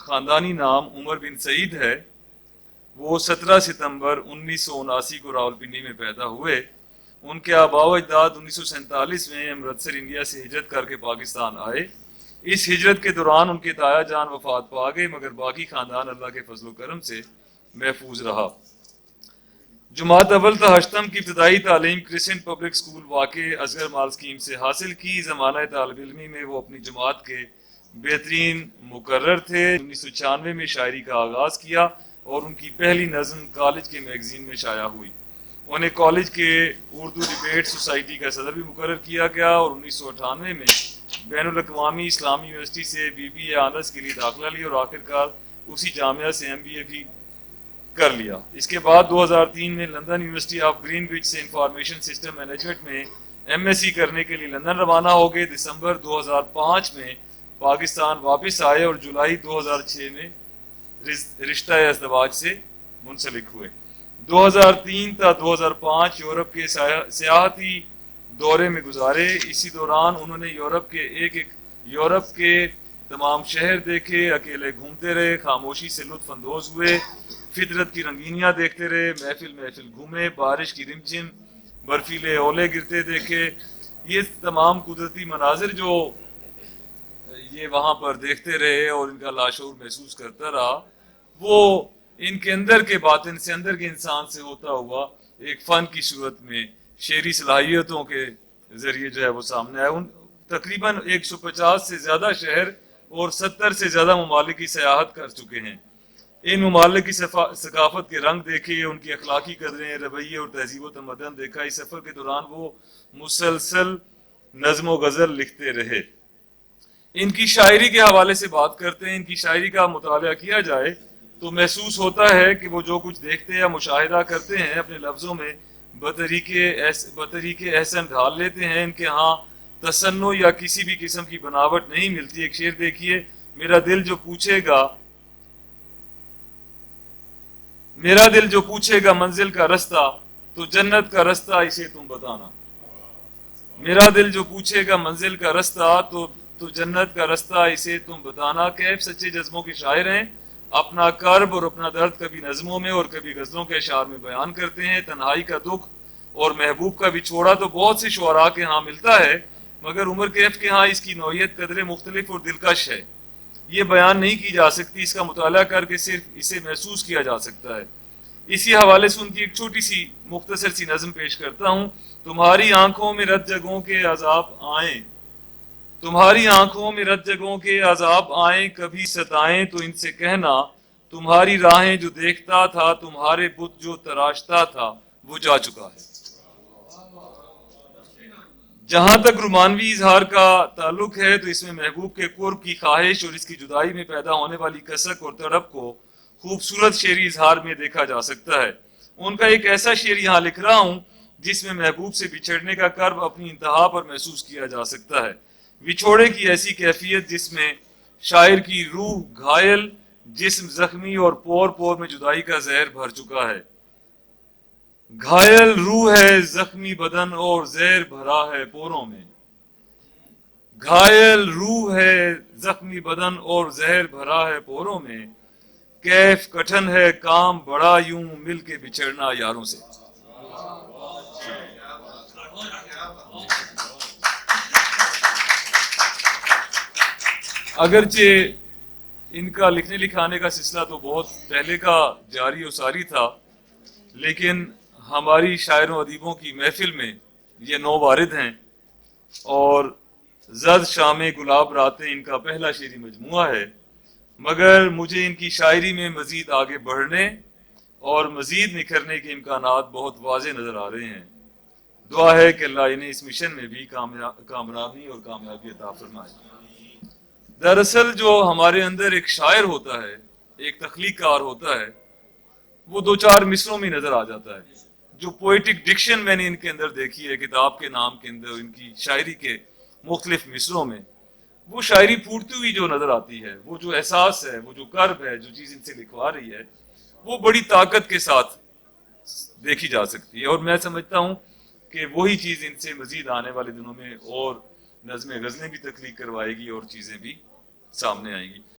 خاندانی نام عمر بن سعید ہے. وہ 17 ستمبر 1979 کو راولپنڈی میں پیدا ہوئے. ان کے آباء و اجداد 1947 میں امرتسر انڈیا سے ہجرت کر کے پاکستان آئے. اس ہجرت کے دوران ان کے تایا جان وفات پا گئے، مگر باقی خاندان اللہ کے فضل و کرم سے محفوظ رہا. جماعت اول تا ہشتم کی ابتدائی تعلیم کرسچن پبلک اسکول واقع اصغر مال اسکیم سے حاصل کی. زمانہ طالب علمی میں وہ اپنی جماعت کے بہترین مقرر تھے. 1996 میں شاعری کا آغاز کیا اور ان کی پہلی نظم کالج کے میگزین میں شائع ہوئی. انہیں کالج کے اردو ڈبیٹ سوسائٹی کا صدر بھی مقرر کیا گیا اور 1998 میں بین الاقوامی اسلامی یونیورسٹی سے BBA آنرس کے لیے داخلہ لیا اور آخرکار اسی جامعہ سے MBA بھی کر لیا. اس کے بعد 2003 میں لندن یونیورسٹی آف گرین وچ سے انفارمیشن سسٹم مینجمنٹ میں MSc کرنے کے لیے لندن روانہ ہو گئے. دسمبر 2005 میں پاکستان واپس آئے اور جولائی 2006 میں رشتہ ازدواج سے منسلک ہوئے. 2003 تا 2005 یورپ کے سیاحتی دورے میں گزارے. اسی دوران انہوں نے یورپ کے تمام شہر دیکھے، اکیلے گھومتے رہے، خاموشی سے لطف اندوز ہوئے، فطرت کی رنگینیاں دیکھتے رہے، محفل گھومے، بارش کی رمجم برفیلے اولے گرتے دیکھے. یہ تمام قدرتی مناظر جو یہ وہاں پر دیکھتے رہے اور ان کا لاشعور محسوس کرتا رہا، وہ ان کے اندر کے باطن سے، اندر کے انسان سے ہوتا ہوا ایک فن کی صورت میں شعری صلاحیتوں کے ذریعے جو ہے وہ سامنے آیا. ان تقریباً 150 سے زیادہ شہر اور 70 سے زیادہ ممالک کی سیاحت کر چکے ہیں. ان ممالک کی ثقافت کے رنگ دیکھے، ان کی اخلاقی قدریں، رویے اور تہذیب و تمدن دیکھا. اس سفر کے دوران وہ مسلسل نظم و غزل لکھتے رہے. ان کی شاعری کے حوالے سے بات کرتے ہیں. ان کی شاعری کا مطالعہ کیا جائے تو محسوس ہوتا ہے کہ وہ جو کچھ دیکھتے یا مشاہدہ کرتے ہیں اپنے لفظوں میں بطریق احسن ڈھال لیتے ہیں. ان کے ہاں تصنع یا کسی بھی قسم کی بناوٹ نہیں ملتی. ایک شعر دیکھیے: میرا دل جو پوچھے گا منزل کا رستہ، تو جنت کا رستہ اسے تم بتانا. میرا دل جو پوچھے گا منزل کا رستہ، تو جنت کا رستہ اسے تم بتانا. کیف سچے جذبوں کے شاعر ہیں. اپنا کرب اور اپنا درد کبھی نظموں میں اور کبھی غزلوں کے اشعار میں بیان کرتے ہیں. تنہائی کا دکھ اور محبوب کا بچھوڑا تو بہت سے شعراء کے ہاں ملتا ہے، مگر عمر کیف کے ہاں اس کی نوعیت قدرے مختلف اور دلکش ہے. یہ بیان نہیں کی جا سکتی، اس کا مطالعہ کر کے صرف اسے محسوس کیا جا سکتا ہے. اسی حوالے سے ان کی ایک چھوٹی سی مختصر سی نظم پیش کرتا ہوں. تمہاری آنکھوں میں رت جگہوں کے عذاب آئیں، تمہاری آنکھوں میں رت جگہوں کے عذاب آئیں، کبھی ستائیں تو ان سے کہنا تمہاری راہیں جو دیکھتا تھا، تمہارے بت جو تراشتا تھا وہ جا چکا ہے. جہاں تک رومانوی اظہار کا تعلق ہے تو اس میں محبوب کے قرب کی خواہش اور اس کی جدائی میں پیدا ہونے والی کسک اور تڑپ کو خوبصورت شعری اظہار میں دیکھا جا سکتا ہے. ان کا ایک ایسا شعر یہاں لکھ رہا ہوں جس میں محبوب سے بچھڑنے کا کرب اپنی انتہا پر محسوس کیا جا سکتا ہے. بچھوڑے کی ایسی کیفیت جس میں شاعر کی روح گھائل، جسم زخمی اور پور پور میں جدائی کا زہر بھر چکا ہے. گھائل روح ہے زخمی بدن اور زہر بھرا ہے پوروں میں. گھائل روح ہے زخمی بدن اور زہر بھرا ہے پوروں میں. کیف کٹھن ہے کام بڑا یوں مل کے بچھڑنا یاروں سے. اگرچہ ان کا لکھنے لکھانے کا سلسلہ تو بہت پہلے کا جاری و ساری تھا، لیکن ہماری شاعروں ادیبوں کی محفل میں یہ نو وارد ہیں اور زد شام گلاب راتیں ان کا پہلا شعری مجموعہ ہے. مگر مجھے ان کی شاعری میں مزید آگے بڑھنے اور مزید نکھرنے کے امکانات بہت واضح نظر آ رہے ہیں. دعا ہے کہ اللہ انہیں اس مشن میں بھی کامیابی اور کامیابی عطا فرمائے. دراصل جو ہمارے اندر ایک شاعر ہوتا ہے، ایک تخلیق کار ہوتا ہے، وہ دو چار مصروں میں نظر آ جاتا ہے. جو پوئٹک ڈکشن میں نے ان کے اندر دیکھی ہے کتاب کے نام کے اندر، ان کی شاعری کے مختلف مصروں میں، وہ شاعری پھوٹتی ہوئی جو نظر آتی ہے، وہ جو احساس ہے، وہ جو کرب ہے، جو چیز ان سے لکھوا رہی ہے، وہ بڑی طاقت کے ساتھ دیکھی جا سکتی ہے. اور میں سمجھتا ہوں کہ وہی چیز ان سے مزید آنے والے دنوں میں اور نظمیں غزلیں بھی تخلیق کروائے گی اور چیزیں بھی سامنے آئیں گی.